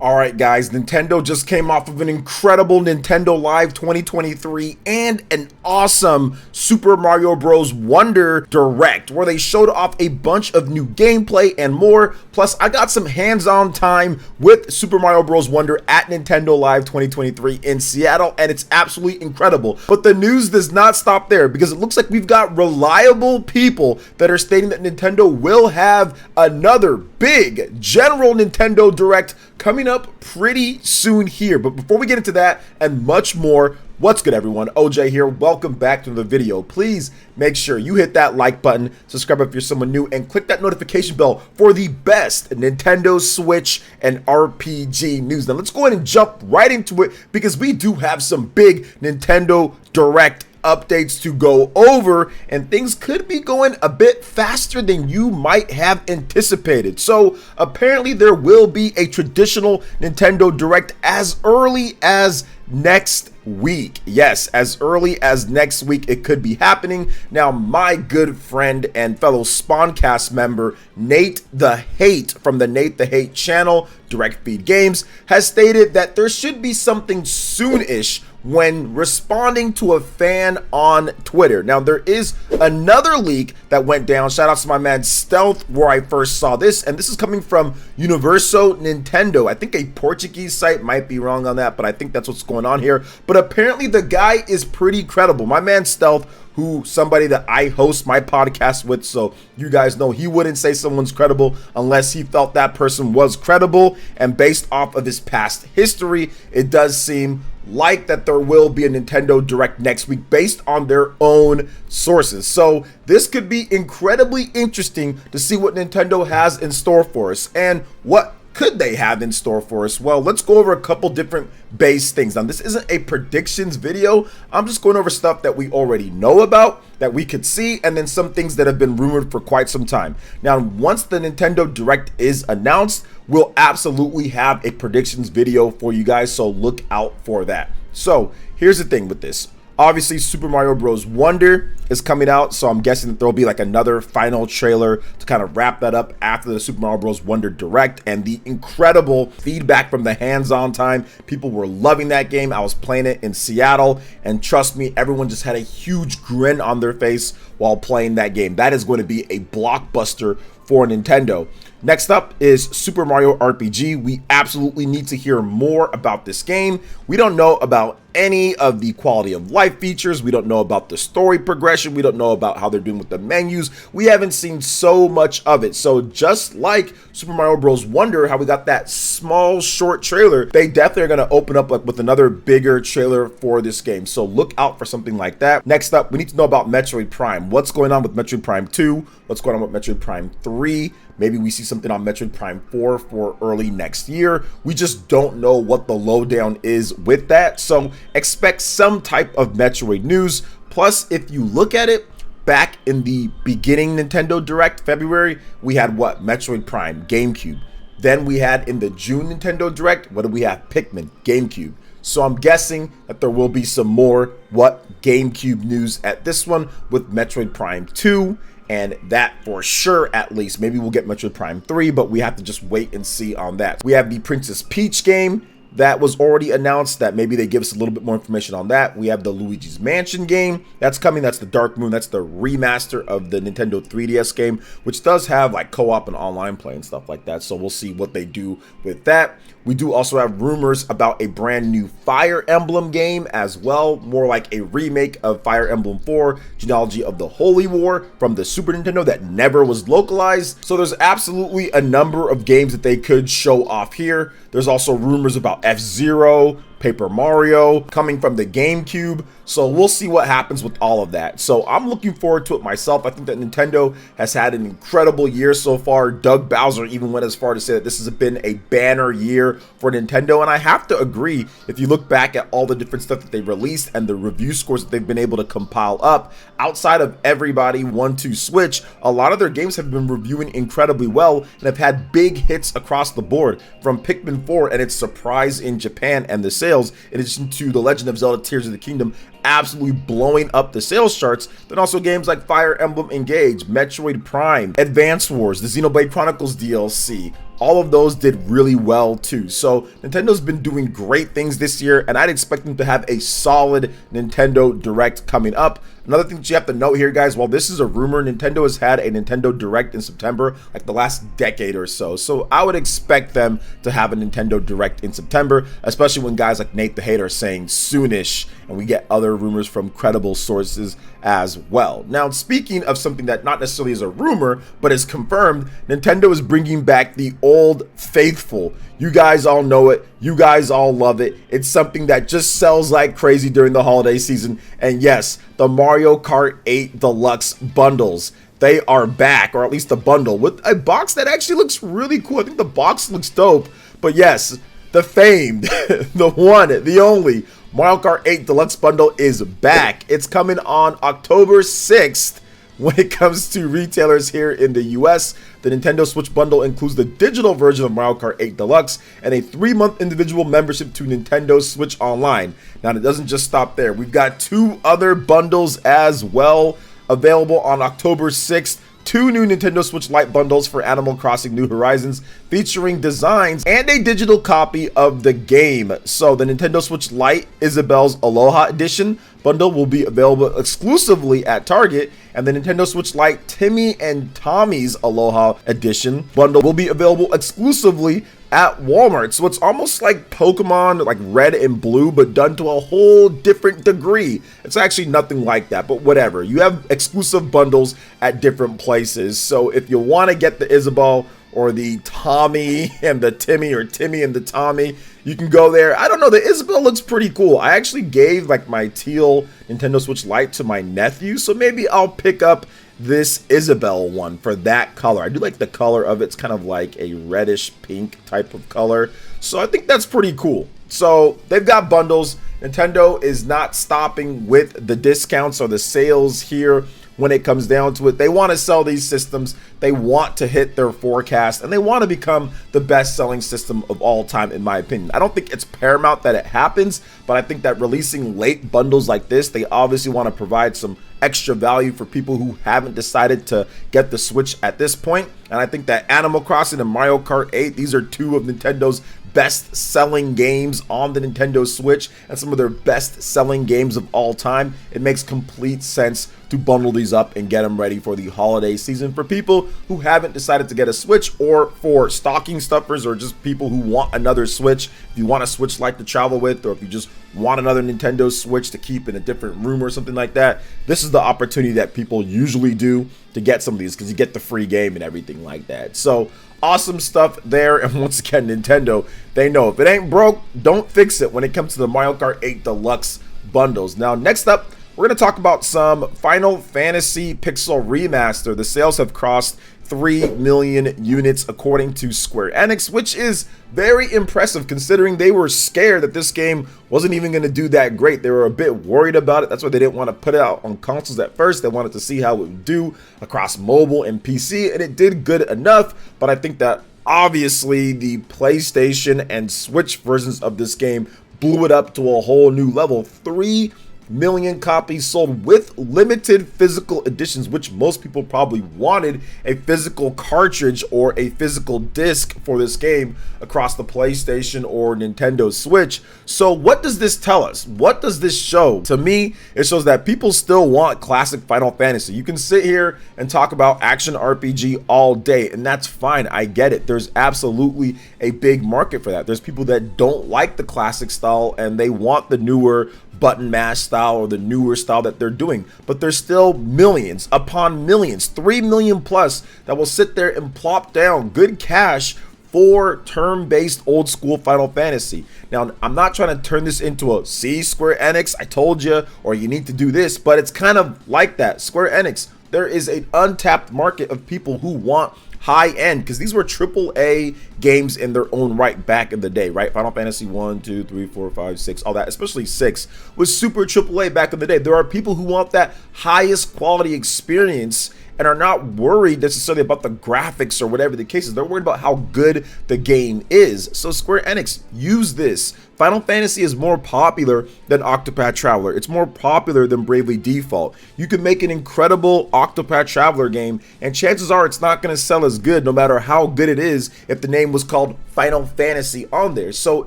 Alright guys, Nintendo just came off of an incredible Nintendo Live 2023 and an awesome Super Mario Bros. Wonder Direct where they showed off a bunch of new gameplay and more. Plus, I got some hands-on time with Super Mario Bros. Wonder at Nintendo Live 2023 in Seattle, and it's absolutely incredible. But the news does not stop there because it looks like we've got reliable people that are stating that Nintendo will have another big general Nintendo Direct coming up pretty soon here. But before we get into that and much more, what's good everyone? OJ here. Welcome back to the video. Please make sure you hit that like button, subscribe if you're someone new, and click that notification bell for the best Nintendo Switch and RPG news. Now let's go ahead and jump right into it because we do have some big Nintendo Direct updates to go over, and things could be going a bit faster than you might have anticipated. So apparently there will be a traditional Nintendo Direct as early as next week. Yes, as early as next week it could be happening. Now my good friend and fellow Spawncast member Nate the Hate from the Nate the Hate channel, Direct Feed Games, has stated that there should be something soon-ish when responding to a fan on Twitter. Now there is another leak that went down, shout out to my man Stealth, where I first saw this, and this is coming from Universo Nintendo. I think a Portuguese site, might be wrong on that, but I think that's what's going on here. But apparently the guy is pretty credible. My man Stealth, who somebody that I host my podcast with, so you guys know he wouldn't say someone's credible unless he felt that person was credible, and based off of his past history, it does seem like that there will be a Nintendo Direct next week based on their own sources. So this could be incredibly interesting to see what Nintendo has in store for us. And what could they have in store for us? Well, let's go over a couple different base things. Now, this isn't a predictions video. I'm just going over stuff that we already know about, that we could see, and then some things that have been rumored for quite some time. Now, once the Nintendo Direct is announced, we'll absolutely have a predictions video for you guys, so look out for that. So, here's the thing with this. Obviously, Super Mario Bros. Wonder is coming out, so I'm guessing that there'll be like another final trailer to kind of wrap that up after the Super Mario Bros. Wonder Direct, and the incredible feedback from the hands-on time. People were loving that game. I was playing it in Seattle, and trust me, everyone just had a huge grin on their face while playing that game. That is going to be a blockbuster for Nintendo. Next up is Super Mario RPG. We absolutely need to hear more about this game. We don't know about any of the quality of life features. We don't know about the story progression. We don't know about how they're doing with the menus. We haven't seen so much of it. So just like Super Mario Bros. Wonder, how we got that small short trailer, they definitely are going to open up with another bigger trailer for this game. So look out for something like that. Next up, we need to know about Metroid Prime. What's going on with Metroid Prime 2? What's going on with Metroid Prime 3? Maybe we see something on Metroid Prime 4 for early next year. We just don't know what the lowdown is with that. So expect some type of Metroid news. Plus, if you look at it, back in the beginning Nintendo Direct, February, we had what? Metroid Prime, GameCube. Then we had in the June Nintendo Direct, what did we have? Pikmin, GameCube. So I'm guessing that there will be some more GameCube news at this one with Metroid Prime 2. And that for sure, at least. Maybe we'll get Metroid Prime 3, but we have to just wait and see on that. We have the Princess Peach game that was already announced, that maybe they give us a little bit more information on that. We have the Luigi's Mansion game that's coming. That's the Dark Moon. That's the remaster of the Nintendo 3DS game, which does have like co-op and online play and stuff like that. So we'll see what they do with that. We do also have rumors about a brand new Fire Emblem game as well, more like a remake of Fire Emblem 4, Genealogy of the Holy War from the Super Nintendo that never was localized. So there's absolutely a number of games that they could show off here. There's also rumors about F-Zero, Paper Mario coming from the GameCube. So we'll see what happens with all of that. So I'm looking forward to it myself. I think that Nintendo has had an incredible year so far. Doug Bowser even went as far to say that this has been a banner year for Nintendo. And I have to agree, if you look back at all the different stuff that they released and the review scores that they've been able to compile up, outside of Everybody 1-2 Switch, a lot of their games have been reviewing incredibly well and have had big hits across the board, from Pikmin 4 and its surprise in Japan and the sales, in addition to The Legend of Zelda Tears of the Kingdom absolutely blowing up the sales charts. Then also games like Fire Emblem Engage, Metroid Prime, Advance Wars, the Xenoblade Chronicles DLC, all of those did really well too. So Nintendo's been doing great things this year, and I'd expect them to have a solid Nintendo Direct coming up. Another thing that you have to note here, guys, while this is a rumor, Nintendo has had a Nintendo Direct in September, like the last decade or so. So I would expect them to have a Nintendo Direct in September, especially when guys like Nate the Hater are saying soonish, and we get other rumors from credible sources as well. Now, speaking of something that not necessarily is a rumor, but is confirmed, Nintendo is bringing back the Old Faithful. You guys all know it. You guys all love it. It's something that just sells like crazy during the holiday season. And yes, the Mario Kart 8 Deluxe bundles. They are back, or at least the bundle, with a box that actually looks really cool. I think the box looks dope. But yes, the famed, the one, the only Mario Kart 8 Deluxe bundle is back. It's coming on October 6th. When it comes to retailers here in the US, the Nintendo Switch bundle includes the digital version of Mario Kart 8 Deluxe and a 3-month individual membership to Nintendo Switch Online. Now, it doesn't just stop there. We've got 2 other bundles as well available on October 6th. 2 new Nintendo Switch Lite bundles for Animal Crossing New Horizons, featuring designs and a digital copy of the game. So the Nintendo Switch Lite Isabelle's Aloha Edition bundle will be available exclusively at Target, and the Nintendo Switch Lite Timmy and Tommy's Aloha Edition bundle will be available exclusively at Walmart. So it's almost like Pokemon, like Red and Blue, but done to a whole different degree. It's actually nothing like that, but whatever. You have exclusive bundles at different places. So if you want to get the Isabelle or the Tommy and the Timmy, or Timmy and the Tommy, you can go there. I don't know, the Isabelle looks pretty cool. I actually gave like my teal Nintendo Switch Lite to my nephew, so maybe I'll pick up this Isabelle one for that color. I do like the color of it. It's kind of like a reddish pink type of color, so I think that's pretty cool. So they've got bundles. Nintendo is not stopping with the discounts or the sales here. When it comes down to it, they want to sell these systems, they want to hit their forecast, and they want to become the best-selling system of all time, in my opinion. I don't think it's paramount that it happens, but I think that releasing late bundles like this, they obviously want to provide some extra value for people who haven't decided to get the Switch at this point. And I think that Animal Crossing and Mario Kart 8, these are 2 of Nintendo's best-selling games on the Nintendo Switch, and some of their best-selling games of all time. It makes complete sense to bundle these up and get them ready for the holiday season for people who haven't decided to get a Switch, or for stocking stuffers, or just people who want another Switch. If you want a Switch Lite to travel with, or if you just want another Nintendo Switch to keep in a different room or something like that, this is the opportunity that people usually do to get some of these, because you get the free game and everything like that. So awesome stuff there. And once again, Nintendo, they know if it ain't broke, don't fix it when it comes to the Mario Kart 8 Deluxe bundles. Now, next up, we're going to talk about some Final Fantasy Pixel Remaster. The sales have crossed 3 million units according to Square Enix, which is very impressive considering they were scared that this game wasn't even going to do that great. They were a bit worried about it. That's why they didn't want to put it out on consoles at first. They wanted to see how it would do across mobile and PC, and it did good enough. But I think that obviously the PlayStation and Switch versions of this game blew it up to a whole new level. 3 million copies sold with limited physical editions, which most people probably wanted a physical cartridge or a physical disc for this game across the PlayStation or Nintendo Switch. So what does this tell us? What does this show? To me, it shows that people still want classic Final Fantasy. You can sit here and talk about action RPG all day, and that's fine. I get it. There's absolutely a big market for that. There's people that don't like the classic style and they want the newer button mash style or the newer style that they're doing, but there's still millions upon millions, 3 million plus, that will sit there and plop down good cash for turn-based old school Final Fantasy. Now, I'm not trying to turn this into a, see, Square Enix, I told you, or you need to do this, but it's kind of like that. Square Enix, there is an untapped market of people who want high end, because these were AAA games in their own right back in the day, right? Final Fantasy 1, 2, 3, 4, 5, 6, all that, especially 6 was super AAA back in the day. There are people who want that highest quality experience, and are not worried necessarily about the graphics or whatever the case is. They're worried about how good the game is. So Square Enix, use this. Final Fantasy is more popular than Octopath Traveler. It's more popular than Bravely Default. You can make an incredible Octopath Traveler game, and chances are it's not going to sell as good no matter how good it is if the name was called Final Fantasy on there. So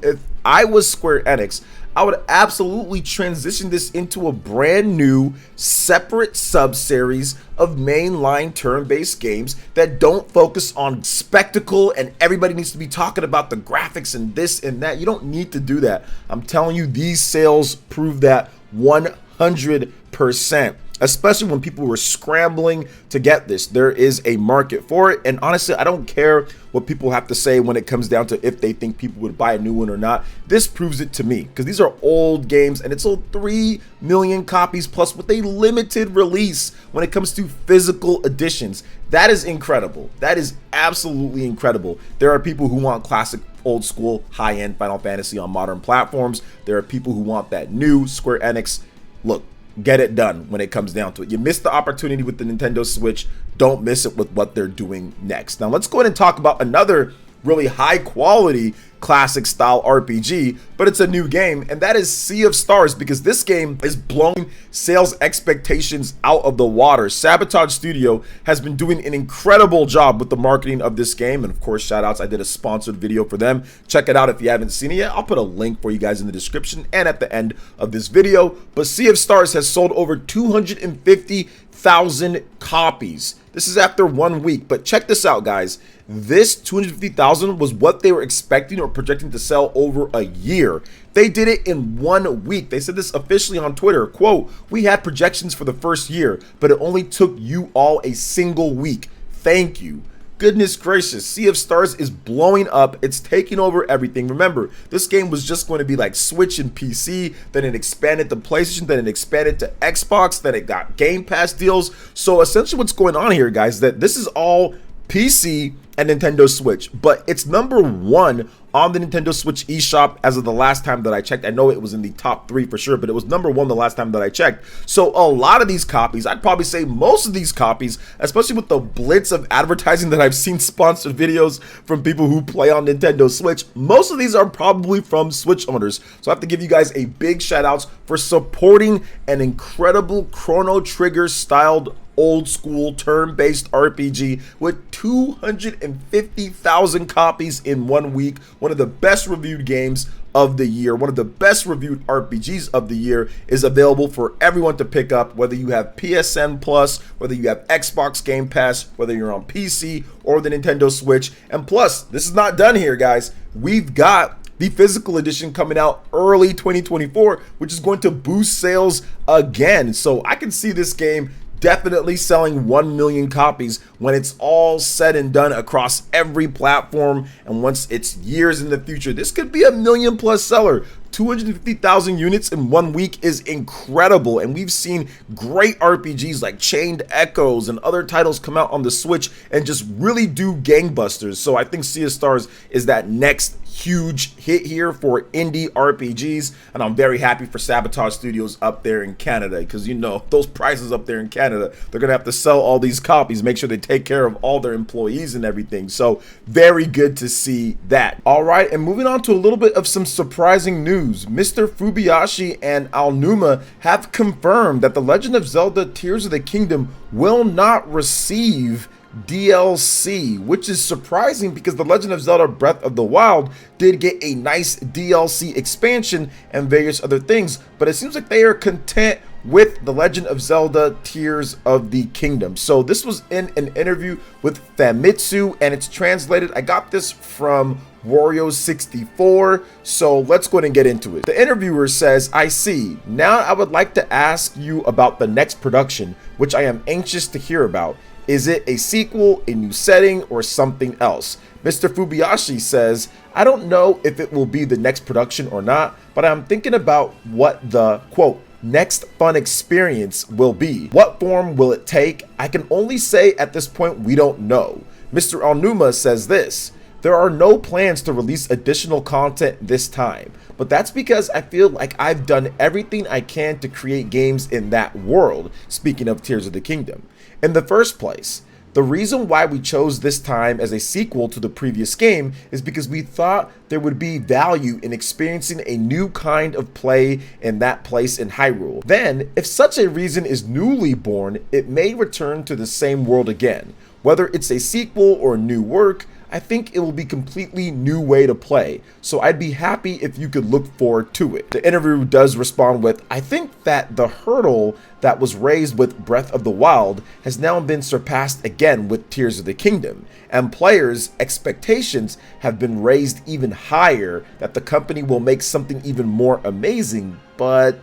if I was Square Enix, I would absolutely transition this into a brand new separate sub-series of mainline turn-based games that don't focus on spectacle and everybody needs to be talking about the graphics and this and that. You don't need to do that. I'm telling you, these sales prove that 100%. Especially when people were scrambling to get this. There is a market for it, and honestly, I don't care what people have to say when it comes down to if they think people would buy a new one or not. This proves it to me, because these are old games, and it sold 3 million copies plus with a limited release when it comes to physical editions. That is incredible. That is absolutely incredible. There are people who want classic, old school, high-end Final Fantasy on modern platforms. There are people who want that new Square Enix. Look, get it done when it comes down to it. You missed the opportunity with the Nintendo Switch. Don't miss it with what they're doing next. Now let's go ahead and talk about another really high quality classic style RPG, but it's a new game, and that is Sea of Stars, because this game is blowing sales expectations out of the water. Sabotage Studio has been doing an incredible job with the marketing of this game, and of course, shout outs, I did a sponsored video for them. Check it out if you haven't seen it yet. I'll put a link for you guys in the description and at the end of this video. But Sea of Stars has sold over 250,000 copies. This is after 1 week, but check this out, guys. This 250,000 was what they were expecting or projecting to sell over a year. They did it in 1 week. They said this officially on Twitter, quote, "We had projections for the first year, but it only took you all a single week. Thank you." Goodness gracious, Sea of Stars is blowing up. It's taking over everything. Remember, this game was just going to be like Switch and PC, then it expanded to PlayStation, then it expanded to Xbox, then it got Game Pass deals. So essentially what's going on here, guys, that this is all PC and Nintendo Switch, but it's #1 on the Nintendo Switch eShop as of the last time that I checked. I know it was in the top 3 for sure, but it was #1 the last time that I checked. So a lot of these copies, I'd probably say most of these copies, especially with the blitz of advertising that I've seen sponsored videos from people who play on Nintendo Switch, most of these are probably from Switch owners. So I have to give you guys a big shout outs for supporting an incredible Chrono Trigger styled old school turn-based RPG with 250,000 copies in 1 week. One of the best reviewed games of the year, one of the best reviewed RPGs of the year, is available for everyone to pick up, whether you have PSN Plus, whether you have Xbox Game Pass, whether you're on PC or the Nintendo Switch. And plus, this is not done here, guys. We've got the physical edition coming out early 2024, which is going to boost sales again. So I can see this game definitely selling 1 million copies when it's all said and done across every platform. And once it's years in the future, this could be a million plus seller. 250,000 units in 1 week is incredible, and we've seen great RPGs like Chained Echoes and other titles come out on the Switch and just really do gangbusters. So I think Sea of Stars is that next huge hit here for indie RPGs, and I'm very happy for Sabotage Studios up there in Canada, because you know those prices up there in Canada, they're gonna have to sell all these copies, make sure they take care of all their employees and everything. So very good to see that. All right, and moving on to a little bit of some surprising news. Mr. Fubiashi and Aonuma have confirmed that The Legend of Zelda Tears of the Kingdom will not receive DLC, which is surprising because The Legend of Zelda Breath of the Wild did get a nice DLC expansion and various other things, but it seems like they are content with The Legend of Zelda Tears of the Kingdom. So this was in an interview with Famitsu, and it's translated. I got this from Wario64, so let's go ahead and get into it. The interviewer says, "I see. Now I would like to ask you about the next production, which I am anxious to hear about. Is it a sequel, a new setting, or something else?" Mr. Fubiashi says, "I don't know if it will be the next production or not, but I'm thinking about what the, quote, next fun experience will be. What form will it take? I can only say at this point we don't know." Mr. Aonuma says this, "There are no plans to release additional content this time, but that's because I feel like I've done everything I can to create games in that world, speaking of Tears of the Kingdom. In the first place, the reason why we chose this time as a sequel to the previous game is because we thought there would be value in experiencing a new kind of play in that place in Hyrule. Then, if such a reason is newly born, it may return to the same world again. Whether it's a sequel or new work, I think it will be completely new way to play, so I'd be happy if you could look forward to it. The interview does respond with, I think that the hurdle that was raised with Breath of the Wild has now been surpassed again with Tears of the Kingdom, and players' expectations have been raised even higher that the company will make something even more amazing, but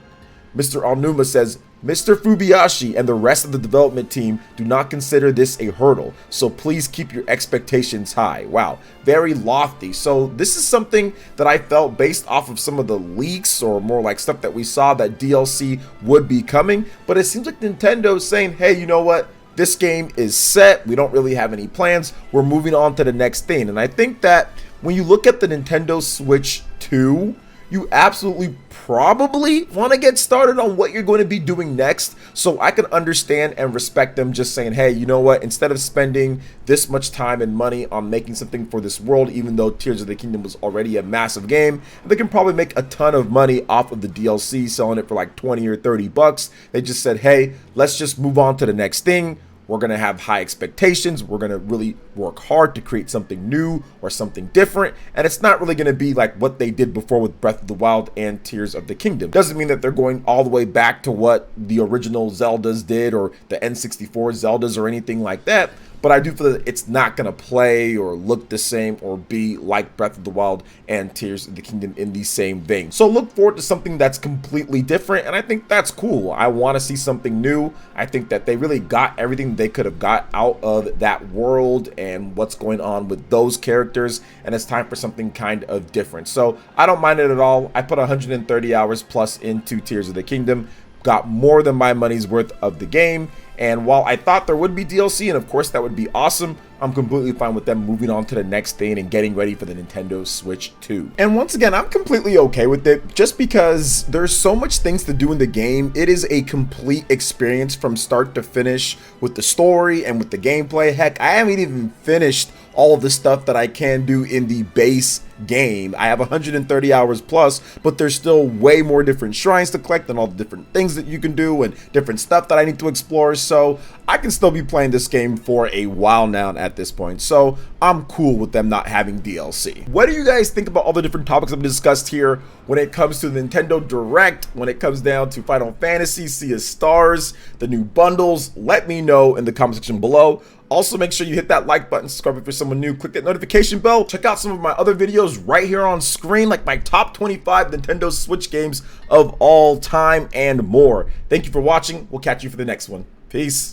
Mr. Aonuma says, Mr. Fubiashi and the rest of the development team do not consider this a hurdle, so please keep your expectations high. Wow, very lofty. So this is something that I felt based off of some of the leaks, or more like stuff that we saw, that DLC would be coming, but it seems like Nintendo's saying, hey, you know what? This game is set, we don't really have any plans, we're moving on to the next thing. And I think that when you look at the Nintendo Switch 2, you absolutely probably want to get started on what you're going to be doing next. So I can understand and respect them just saying, hey, you know what, instead of spending this much time and money on making something for this world, even though Tears of the Kingdom was already a massive game, they can probably make a ton of money off of the DLC, selling it for like 20 or 30 bucks. They just said, hey, let's just move on to the next thing. We're going to have high expectations. We're going to really work hard to create something new or something different. And it's not really going to be like what they did before with Breath of the Wild and Tears of the Kingdom. Doesn't mean that they're going all the way back to what the original Zeldas did or the N64 Zeldas or anything like that. But I do feel that it's not going to play or look the same or be like Breath of the Wild and Tears of the Kingdom in the same vein. So look forward to something that's completely different, and I think that's cool. I want to see something new. I think that they really got everything they could have got out of that world and what's going on with those characters, and it's time for something kind of different. So I don't mind it at all. I put 130 hours plus into Tears of the Kingdom. Got more than my money's worth of the game, and while I thought there would be DLC, and of course that would be awesome, I'm completely fine with them moving on to the next thing and getting ready for the Nintendo Switch 2. And once again, I'm completely okay with it, just because there's so much things to do in the game. It is a complete experience from start to finish with the story and with the gameplay. Heck, I haven't even finished all of the stuff that I can do in the base game. I have 130 hours plus, but there's still way more different shrines to collect and all the different things that you can do and different stuff that I need to explore. So I can still be playing this game for a while now at this point. So I'm cool with them not having DLC. What do you guys think about all the different topics I've discussed here when it comes to the Nintendo Direct, when it comes down to Final Fantasy, Sea of Stars, the new bundles? Let me know in the comment section below. Also, make sure you hit that like button, subscribe if you're someone new, click that notification bell. Check out some of my other videos right here on screen, like my top 25 Nintendo Switch games of all time and more. Thank you for watching. We'll catch you for the next one. Peace.